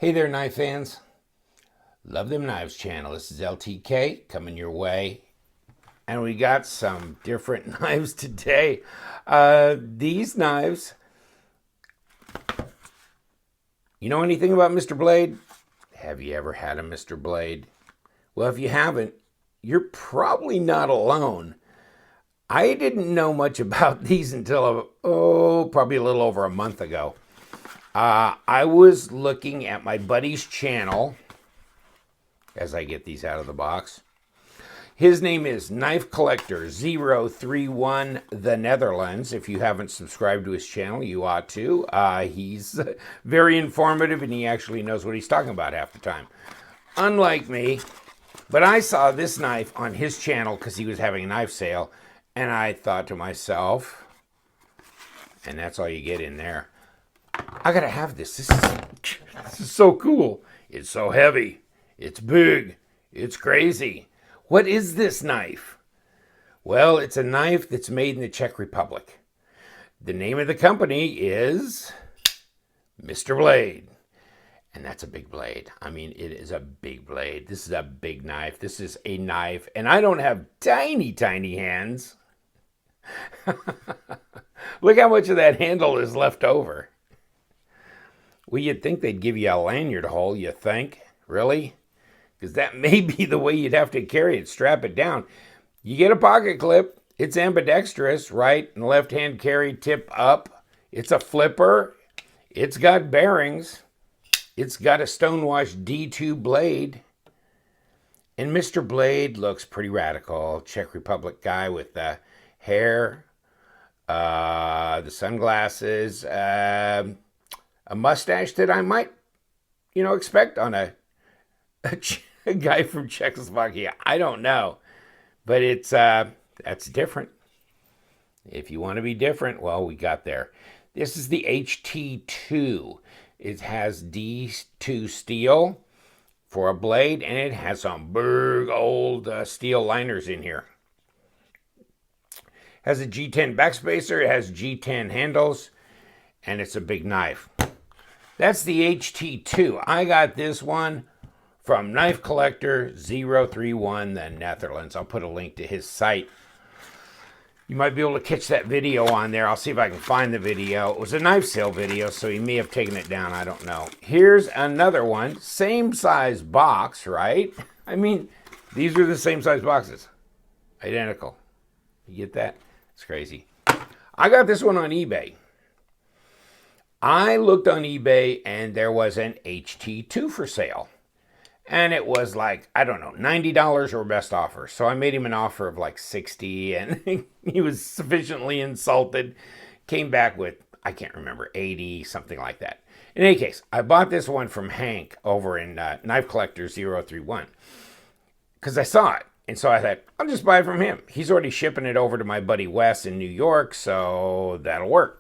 Hey there, knife fans. Love Them Knives channel. This is LTK coming your way. And we got some different knives today. These knives, you know anything about Mr. Blade? Have you ever had a Mr. Blade? Well, if you haven't, you're probably not alone. I didn't know much about these until, probably a little over a month ago. I was looking at my buddy's channel as I get these out of the box. His name is Knife Collector 031 The Netherlands. If you haven't subscribed to his channel, you ought to. He's very informative and he actually knows what he's talking about half the time. Unlike me, but I saw this knife on his channel because he was having a knife sale, and I thought to myself, and that's all you get in there, I gotta have this. This is so cool. It's so heavy. It's big. It's crazy. What is this knife? Well, it's a knife that's made in the Czech Republic. The name of the company is Mr. Blade. And that's a big blade. I mean, it is a big blade. This is a big knife. This is a knife. And I don't have tiny, tiny hands. Look how much of that handle is left over. Well, you'd think they'd give you a lanyard hole, you think? Really? Because that may be the way you'd have to carry it, strap it down. You get a pocket clip. It's ambidextrous, right and left hand carry, tip up. It's a flipper. It's got bearings. It's got a stonewashed D2 blade. And Mr. Blade looks pretty radical. Czech Republic guy with the hair, the sunglasses, a mustache that I might, expect on a guy from Czechoslovakia. I don't know. But that's different. If you want to be different, well, we got there. This is the HT2. It has D2 steel for a blade, and it has some big old steel liners in here. Has a G10 backspacer. It has G10 handles, and it's a big knife. That's the HT2. I got this one from Knife Collector 031 The Netherlands. I'll put a link to his site. You might be able to catch that video on there. I'll see if I can find the video. It was a knife sale video, so he may have taken it down. I don't know. Here's another one. Same size box, right? I mean, these are the same size boxes. Identical. You get that? It's crazy. I got this one on eBay. I looked on eBay and there was an HT2 for sale. And it was like, I don't know, $90 or best offer. So I made him an offer of like $60 and he was sufficiently insulted. Came back with, I can't remember, $80, something like that. In any case, I bought this one from Hank over in Knife Collector 031 because I saw it. And so I thought, I'll just buy it from him. He's already shipping it over to my buddy Wes in New York, so that'll work.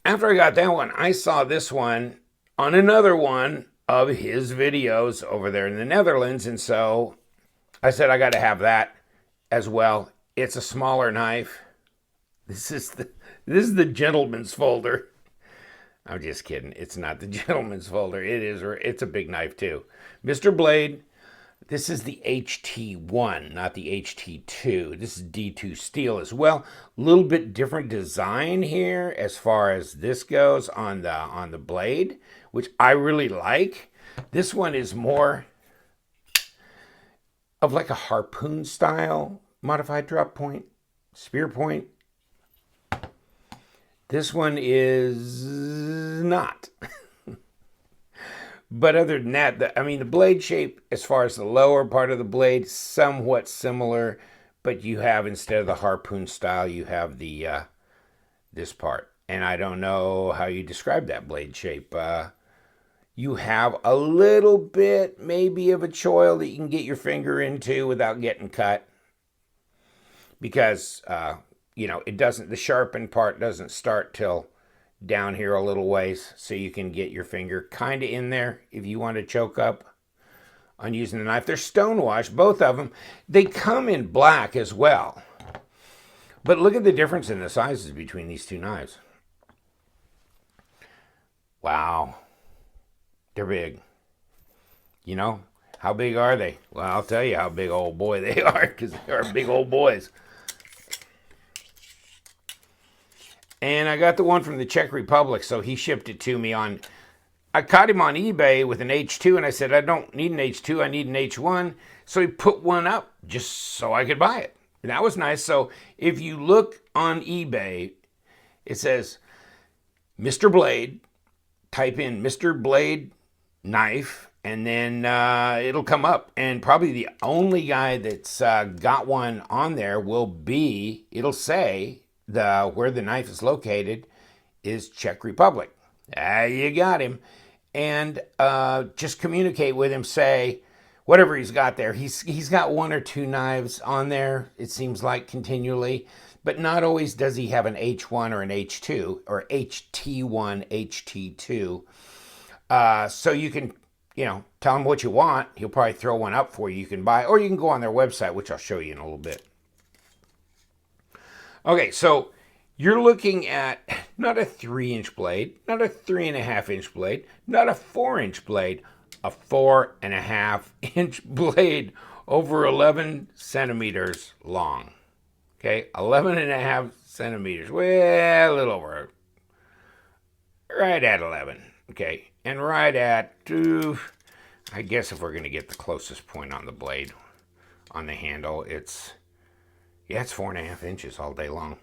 After I got that one, I saw this one on another one of his videos over there in the Netherlands. And so I said, I got to have that as well. It's a smaller knife. This is the gentleman's folder. I'm just kidding. It's not the gentleman's folder. It's a big knife too. Mr. Blade. This is the HT1, not the HT2. This is D2 steel as well. A little bit different design here as far as this goes on the blade, which I really like. This one is more of like a harpoon style modified drop point, spear point. This one is not. But other than that, the blade shape, as far as the lower part of the blade, somewhat similar. But you have, instead of the harpoon style, you have the this part. And I don't know how you describe that blade shape. You have a little bit, maybe, of a choil that you can get your finger into without getting cut. Because, it doesn't, the sharpened part doesn't start till down here a little ways, so you can get your finger kind of in there if you want to choke up on using the knife. They're stonewashed, both of them. They come in black as well. But look at the difference in the sizes between these two knives. Wow, they're big. You know, how big are they? Well, I'll tell you how big old boy they are, because they are big old boys. And I got the one from the Czech Republic, so he shipped it to me on... I caught him on eBay with an H2, and I said, I don't need an H2, I need an H1. So he put one up just so I could buy it. And that was nice. So if you look on eBay, it says, Mr. Blade, type in Mr. Blade knife, and then it'll come up. And probably the only guy that's got one on there will be, it'll say where the knife is located is Czech Republic. You got him. And just communicate with him, say, whatever he's got there. He's got one or two knives on there, it seems like, continually. But not always does he have an H1 or an H2 or HT1, HT2. So you can, tell him what you want. He'll probably throw one up for you. You can buy, or you can go on their website, which I'll show you in a little bit. Okay, so you're looking at not a 3-inch blade, not a 3.5-inch blade, not a 4-inch blade, a 4.5-inch blade over 11 centimeters long. Okay, 11.5 centimeters. Well, a little over. Right at 11. Okay, and right at, I guess if we're going to get the closest point on the blade, on the handle, it's 4.5 inches all day long.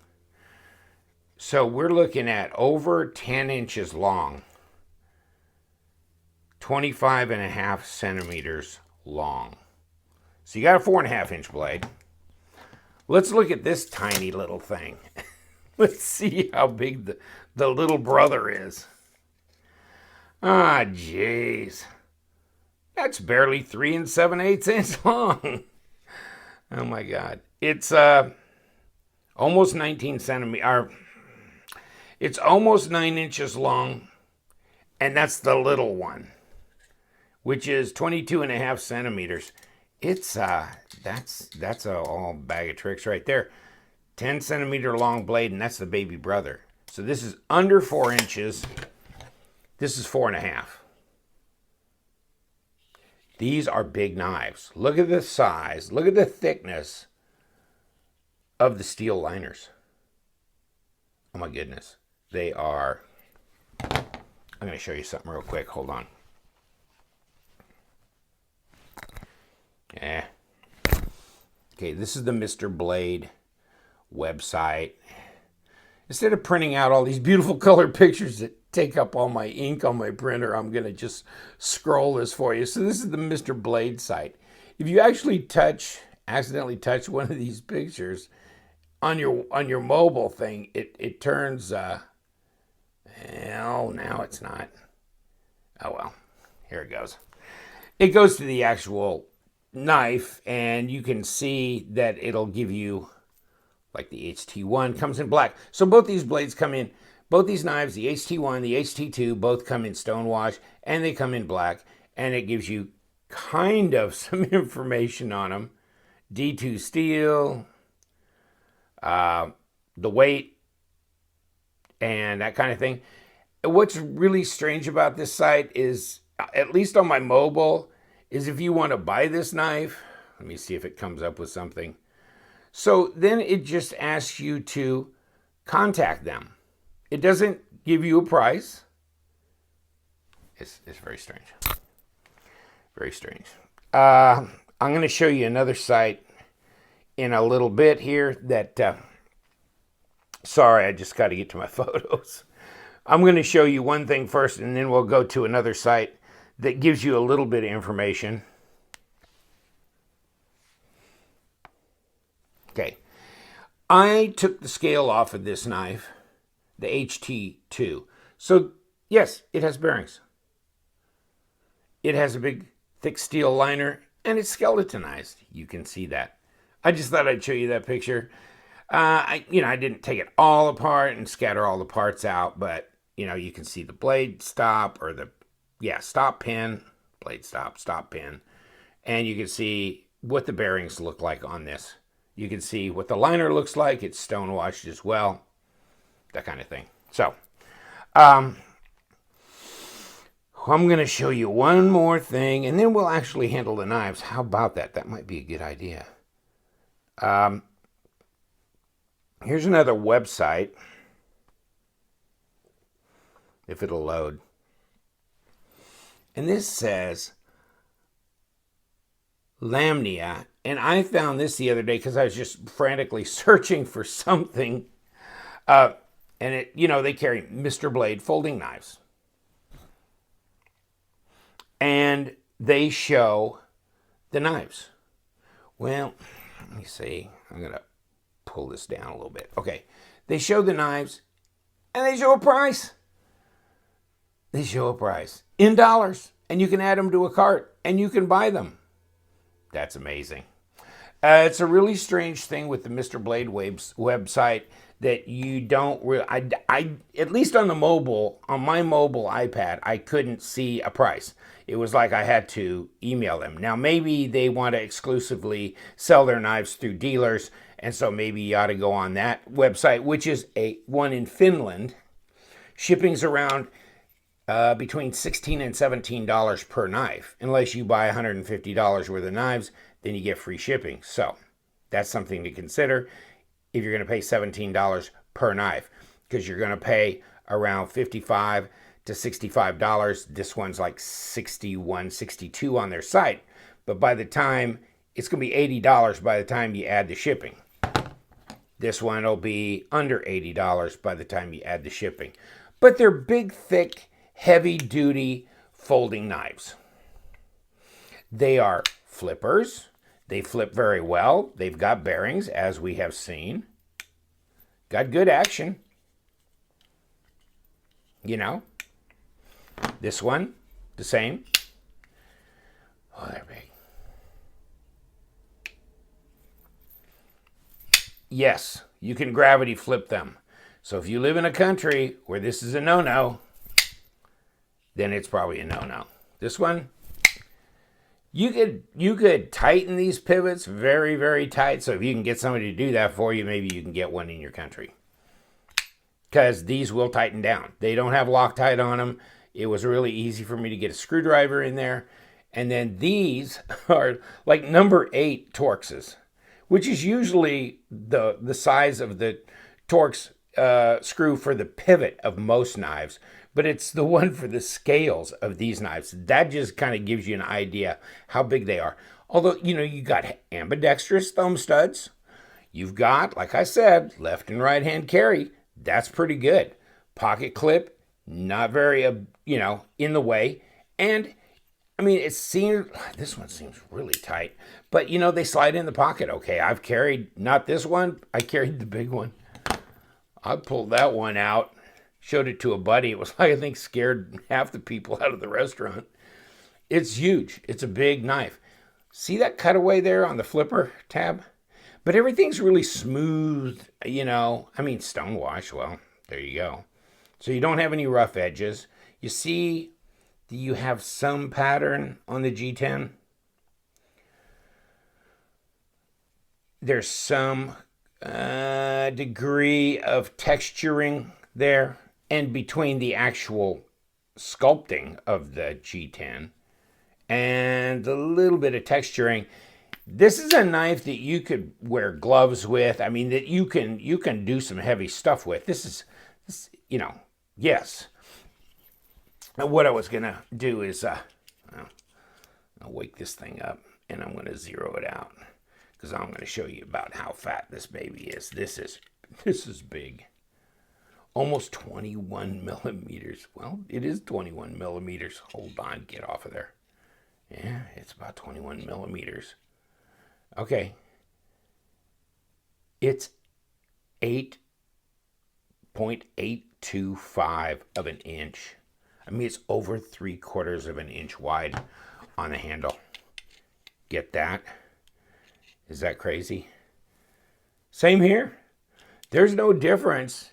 So we're looking at over 10 inches long, 25.5 centimeters long. So you got a 4.5-inch blade. Let's look at this tiny little thing. Let's see how big the little brother is. Ah, jeez. That's barely 3 7/8 inches long. Oh my God. It's almost 19 centimeters. It's almost 9 inches long, and that's the little one, which is 22.5 centimeters. It's that's a all bag of tricks right there. 10 centimeter long blade, and that's the baby brother. So this is under 4 inches. This is 4.5. These are big knives. Look at the size. Look at the thickness of the steel liners. Oh my goodness. They are... I'm going to show you something real quick. Hold on. Yeah. Okay, this is the Mr. Blade website. Instead of printing out all these beautiful color pictures that take up all my ink on my printer, I'm going to just scroll this for you. So this is the Mr. Blade site. If you actually accidentally touch one of these pictures on your mobile thing, it turns... Oh, now it's not. Oh, well. Here it goes. It goes to the actual knife, and you can see that it'll give you, like the HT1 comes in black. So both these blades come in, both these knives, the HT1, the HT2, both come in stonewash, and they come in black, and it gives you kind of some information on them. D2 steel, the weight, and that kind of thing. What's really strange about this site is, at least on my mobile, is if you want to buy this knife, let me see if it comes up with something. So then it just asks you to contact them. It doesn't give you a price. It's very strange. Very strange. I'm going to show you another site in a little bit here that... sorry, I just got to get to my photos. I'm going to show you one thing first, and then we'll go to another site that gives you a little bit of information. Okay. I took the scale off of this knife, the HT2. So, yes, it has bearings. It has a big, thick steel liner, and it's skeletonized. You can see that. I just thought I'd show you that picture. I didn't take it all apart and scatter all the parts out, but, you can see the blade stop, or stop pin, blade stop pin, and you can see what the bearings look like on this. You can see what the liner looks like. It's stonewashed as well, that kind of thing. So, I'm going to show you one more thing, and then we'll actually handle the knives. How about that? That might be a good idea. Here's another website, if it'll load. And this says Lamnia, and I found this the other day because I was just frantically searching for something. And it, they carry Mr. Blade folding knives. And they show the knives. Well, let me see. I'm going to pull this down a little bit. Okay. They show the knives and they show a price. They show a price in dollars, and you can add them to a cart and you can buy them. That's amazing. It's a really strange thing with the Mr. Blade website that you don't really, I at least on my mobile iPad, I couldn't see a price. It was like I had to email them. Now, maybe they want to exclusively sell their knives through dealers, and so maybe you ought to go on that website, which is one in Finland. Shipping's around between $16 and $17 per knife. Unless you buy $150 worth of knives, then you get free shipping. So that's something to consider if you're going to pay $17 per knife, because you're going to pay around $55 to $65. This one's like $61, $62 on their site. But by the time, it's going to be $80 by the time you add the shipping. This one will be under $80 by the time you add the shipping. But they're big, thick, heavy-duty folding knives. They are flippers. They flip very well. They've got bearings, as we have seen. Got good action. This one, the same. Oh, they're big. Yes, you can gravity flip them. So if you live in a country where this is a no-no, then it's probably a no-no. This one, you could tighten these pivots very, very tight. So if you can get somebody to do that for you, maybe you can get one in your country. Because these will tighten down. They don't have Loctite on them. It was really easy for me to get a screwdriver in there. And then these are like number 8 Torxes, which is usually the size of the Torx screw for the pivot of most knives. But it's the one for the scales of these knives. That just kind of gives you an idea how big they are. Although, you got ambidextrous thumb studs. You've got, like I said, left and right hand carry. That's pretty good. Pocket clip, not very, in the way. And, this one seems really tight. But, they slide in the pocket. Okay, I've carried, not this one. I carried the big one. I pulled that one out. Showed it to a buddy. It was like, I think, scared half the people out of the restaurant. It's huge. It's a big knife. See that cutaway there on the flipper tab? But everything's really smooth, stonewash. Well, there you go. So you don't have any rough edges. You see, do you have some pattern on the G10? There's some degree of texturing there. And between the actual sculpting of the G10 and a little bit of texturing, this is a knife that you could wear gloves with. That you can do some heavy stuff with. This yes. And what I was going to do is, I'll wake this thing up and I'm going to zero it out because I'm going to show you about how fat this baby is. This is big. Almost 21 millimeters. Well, it is 21 millimeters. Hold on, get off of there. Yeah, it's about 21 millimeters. Okay. It's 8.825 of an inch. It's over 3/4 of an inch wide on the handle. Get that? Is that crazy? Same here. There's no difference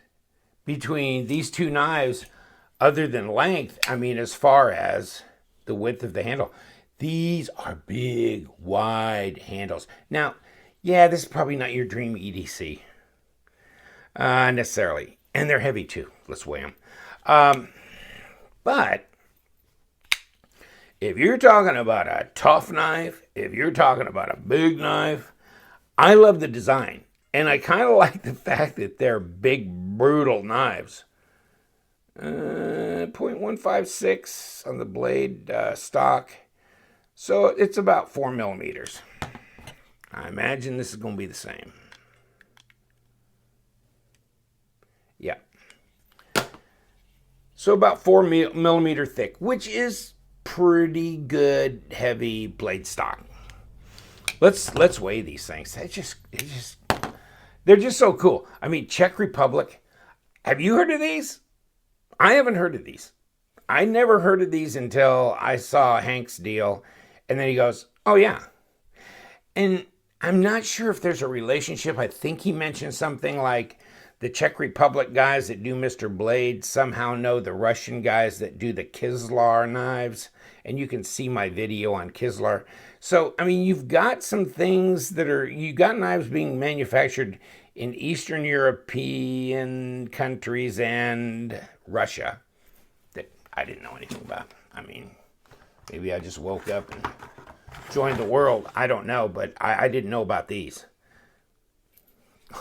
between these two knives other than length. As far as the width of the handle. These are big, wide handles. Now, yeah, this is probably not your dream EDC. Necessarily. And they're heavy too. Let's weigh them. But If you're talking about a tough knife, if you're talking about a big knife, I love the design. And I kind of like the fact that they're big, brutal knives. 0.156 on the blade stock. So it's about 4 millimeters. I imagine this is going to be the same. Yeah. So about 4 millimeter thick, which is pretty good heavy blade stock. Let's weigh these things. They're just so cool. I mean, Czech Republic. Have you heard of these? I haven't heard of these. I never heard of these until I saw Hank's deal, and then he goes, "Oh yeah." And I'm not sure if there's a relationship. I think he mentioned something like the Czech Republic guys that do Mr. Blade somehow know the Russian guys that do the Kizlar knives. And you can see my video on Kizlar. So, I mean, you've got some things you've got knives being manufactured in Eastern European countries and Russia that I didn't know anything about. I mean, maybe I just woke up and joined the world. I don't know, but I didn't know about these.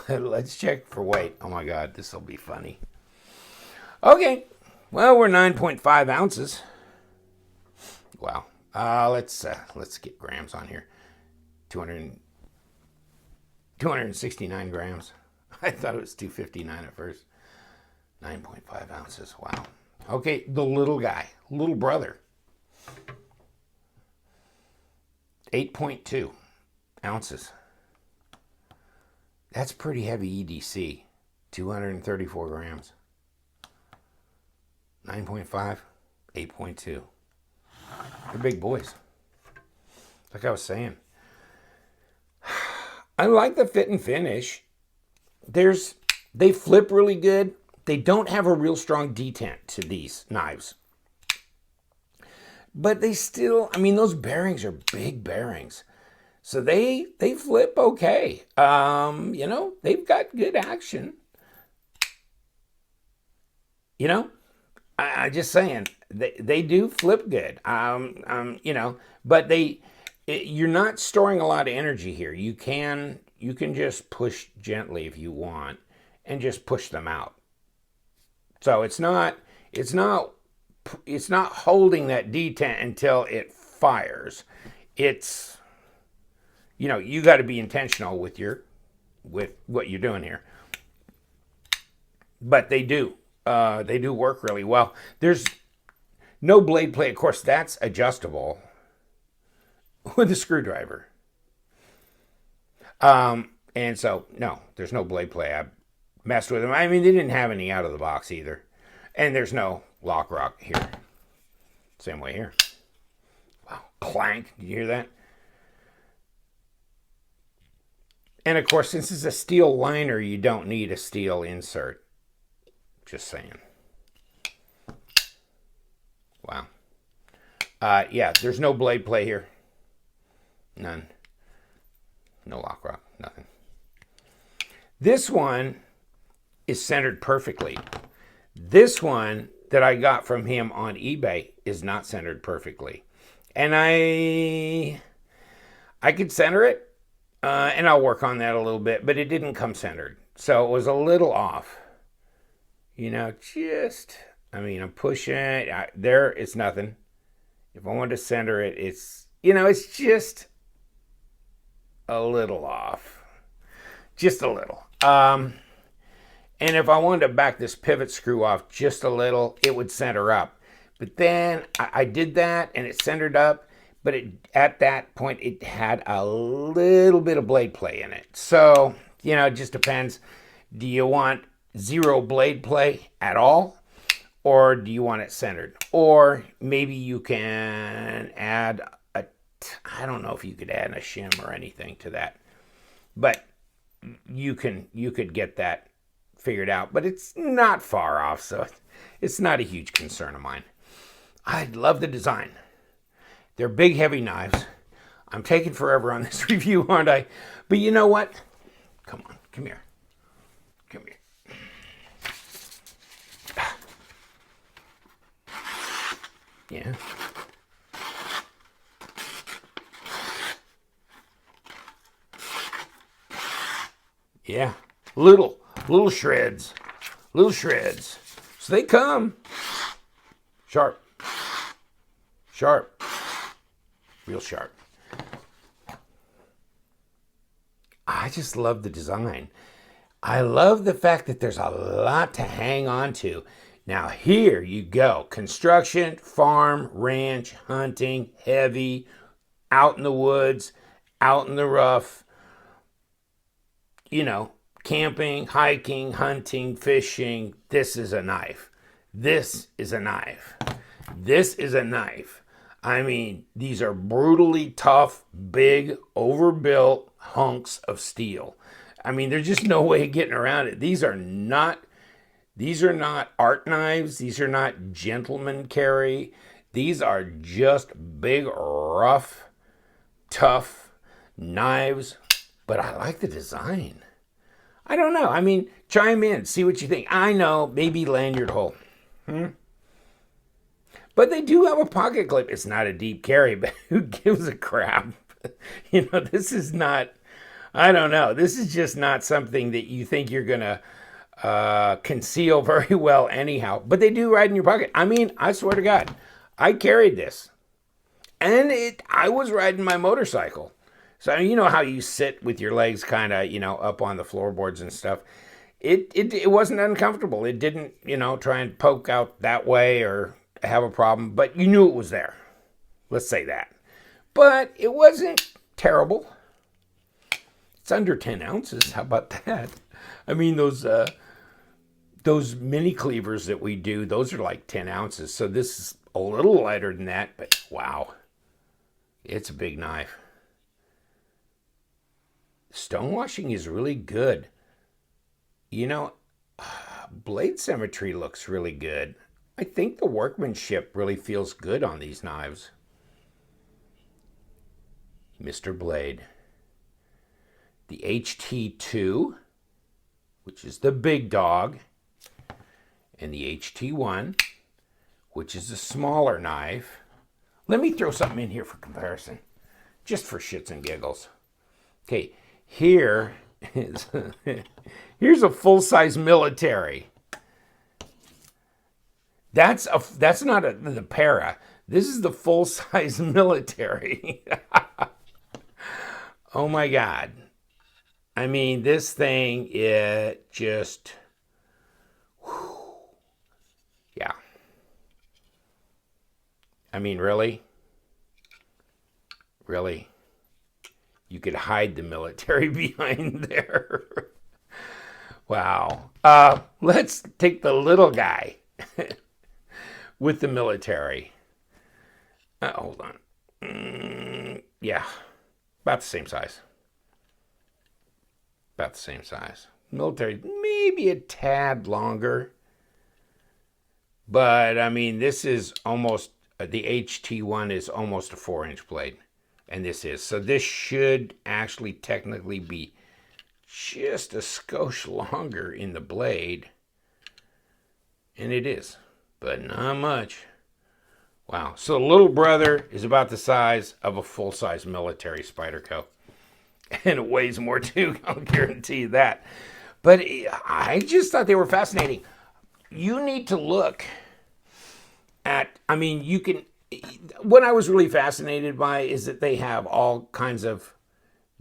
Let's check for weight. Oh my God, this will be funny. Okay, well, we're 9.5 ounces. Wow. Let's get grams on here. 269 grams. I thought it was 259 at first. 9.5 ounces. Wow. Okay, the little guy, little brother. 8.2 ounces. That's pretty heavy EDC. 234 grams. 9.5, 8.2. They're big boys. Like I was saying. I like the fit and finish. They flip really good. They don't have a real strong detent to these knives. But they still, I mean, those bearings are big bearings. So they flip okay. You know, they've got good action. You know, I just saying, they do flip good. You know, but you're not storing a lot of energy here. You can just push gently if you want and just push them out. So it's not holding that detent until it fires. It's, you know, you got to be intentional with what you're doing here. But they do work really well. There's no blade play. Of course, that's adjustable with a screwdriver. And so, no, there's no blade play. I messed with them. I mean, they didn't have any out of the box either. And there's no lock rock here. Same way here. Wow, clank. Did you hear that? And of course, since it's a steel liner, you don't need a steel insert. Just saying. Wow. Yeah, there's no blade play here. None. No lock rock, nothing. This one is centered perfectly. This one that I got from him on eBay is not centered perfectly. And I could center it, and I'll work on that a little bit, but it didn't come centered. So it was a little off. You know, I'm pushing it. There, it's nothing. If I wanted to center it, it's just a little off. Just a little. And if I wanted to back this pivot screw off just a little, it would center up. But then I did that and it centered up, but at that point it had a little bit of blade play in it. So, it just depends. Do you want zero blade play at all? Or do you want it centered? Or maybe you can add I don't know if you could add a shim or anything to that. But you could get that figured out, but it's not far off, so it's not a huge concern of mine. I love the design. They're big, heavy knives. I'm taking forever on this review, aren't I? But you know what? Come on, come here. Come here. Yeah. Yeah, little shreds, little shreds. So they come sharp, sharp, real sharp. I just love the design. I love the fact that there's a lot to hang on to. Now here you go. Construction, farm, ranch, hunting, heavy, out in the woods, out in the rough, you know, camping, hiking, hunting, fishing. This is a knife. This is a knife. This is a knife. I mean, these are brutally tough, big, overbuilt hunks of steel. I mean, there's just no way of getting around it. These are not art knives. These are not gentleman carry. These are just big, rough, tough knives. But I like the design. I don't know. I mean, chime in, see what you think. I know, maybe lanyard hole. But they do have a pocket clip. It's not a deep carry, but who gives a crap? You know, this is not, I don't know. This is just not something that you think you're going to conceal very well anyhow. But they do ride in your pocket. I mean, I swear to God, I carried this. And I was riding my motorcycle. So you know how you sit with your legs kind of, you know, up on the floorboards and stuff. It wasn't uncomfortable. It didn't, you know, try and poke out that way or have a problem. But you knew it was there. Let's say that. But it wasn't terrible. It's under 10 ounces. How about that? I mean, those mini cleavers that we do, those are like 10 ounces. So this is a little lighter than that. But wow, it's a big knife. Stonewashing is really good. You know, blade symmetry looks really good. I think the workmanship really feels good on these knives. Mr. Blade. The HT2, which is the big dog, and the HT1, which is a smaller knife. Let me throw something in here for comparison, just for shits and giggles. Okay, here's a full-size military. That's not the para. This is the full-size military. Oh my God. I mean, this thing, it just, whew, yeah. I mean, really? Really? You could hide the military behind there. Wow. Let's take the little guy with the military. Hold on. Yeah, about the same size. About the same size. Military, maybe a tad longer. But, I mean, this is almost, the HT1 is almost a 4-inch blade. And this is. So this should actually technically be just a skosh longer in the blade. And it is. But not much. Wow. So the little brother is about the size of a full-size military Spyderco. And it weighs more too, I'll guarantee you that. But I just thought they were fascinating. You need to look at, I mean, you can, what I was really fascinated by is that they have all kinds of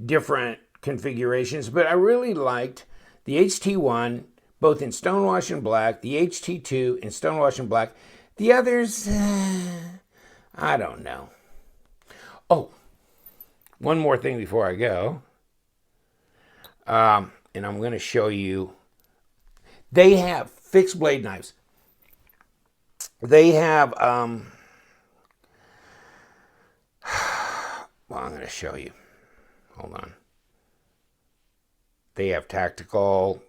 different configurations, but I really liked the HT1, both in stonewash and black, the HT2 in stonewash and black. The others, I don't know. Oh, one more thing before I go. And I'm going to show you. They have fixed blade knives. They have, well, I'm going to show you. Hold on. They have tactical,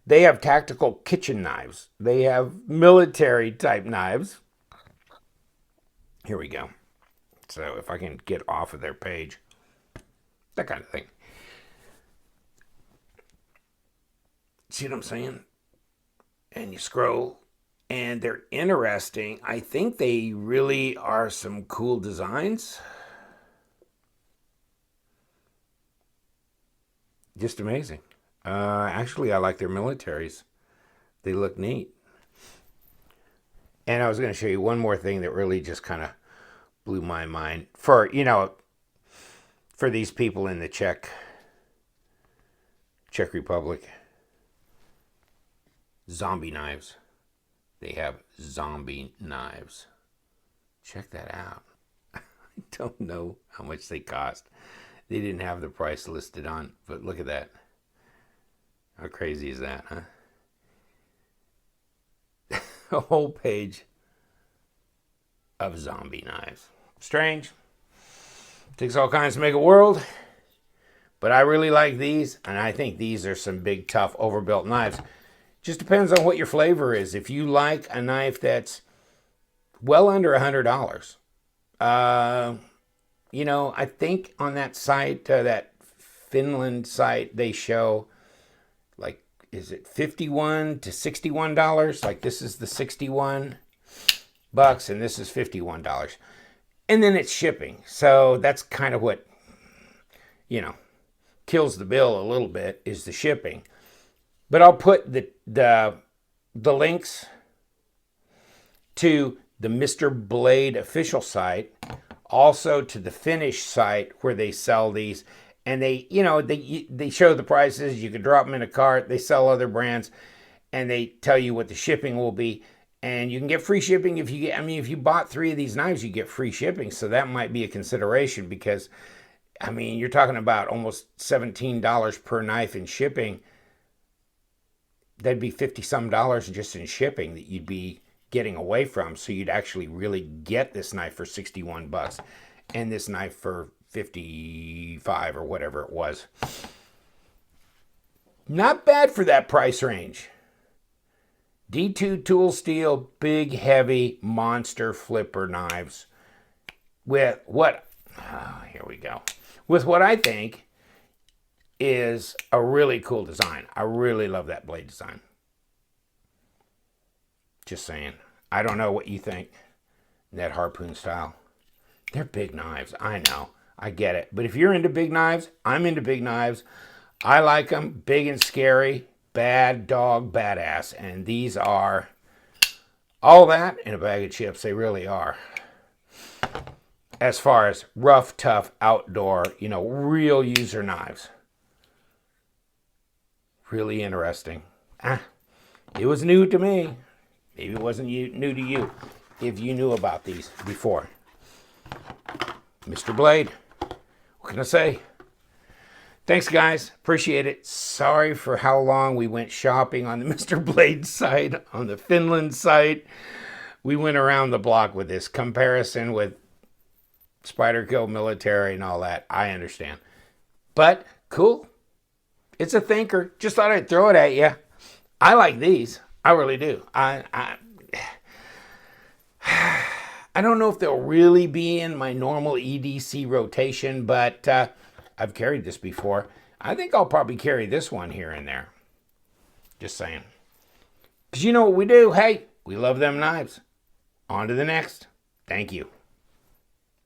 they have tactical kitchen knives. They have military type knives. Here we go. So if I can get off of their page, that kind of thing. See what I'm saying? And you scroll, and they're interesting. I think they really are some cool designs. Just amazing. Actually, I like their militaries. They look neat. And I was going to show you one more thing that really just kind of blew my mind. For, you know, for these people in the Czech Republic. Zombie knives. They have zombie knives. Check that out. I don't know how much they cost. They didn't have the price listed on, but look at that. How crazy is that, huh? A whole page of zombie knives. Strange. Takes all kinds to make a world. But I really like these, and I think these are some big, tough, overbuilt knives. Just depends on what your flavor is. If you like a knife that's well under $100, you know, I think on that site, that Finland site, they show, like, is it $51 to $61? Like, this is the 61 bucks, and this is $51. And then it's shipping. So that's kind of what, you know, kills the bill a little bit, is the shipping. But I'll put the links to the Mr. Blade official site, also to the Finnish site where they sell these, and they, you know, they show the prices. You can drop them in a cart. They sell other brands, and they tell you what the shipping will be, and you can get free shipping if you get. I mean, if you bought 3 of these knives, you get free shipping. So that might be a consideration, because, I mean, you're talking about almost $17 per knife in shipping. That'd be $50-some just in shipping that you'd be getting away from. So you'd actually really get this knife for 61 bucks and this knife for 55 or whatever it was. Not bad for that price range. D2 tool steel, big, heavy, monster flipper knives with what, here we go, with what I think is a really cool design. I really love that blade design. Just saying. I don't know what you think. That harpoon style. They're big knives. I know. I get it. But if you're into big knives, I'm into big knives. I like them. Big and scary. Bad dog badass. And these are all that in a bag of chips. They really are. As far as rough, tough, outdoor, you know, real user knives. Really interesting. It was new to me. Maybe it wasn't new to you if you knew about these before. Mr. Blade, what can I say? Thanks, guys. Appreciate it. Sorry for how long we went shopping on the Mr. Blade site, on the Finland site. We went around the block with this comparison with Spyderco military and all that. I understand. But cool. It's a thinker. Just thought I'd throw it at you. I like these. I really do. I don't know if they'll really be in my normal EDC rotation, but I've carried this before. I think I'll probably carry this one here and there. Just saying. Because you know what we do? Hey, we love them knives. On to the next. Thank you.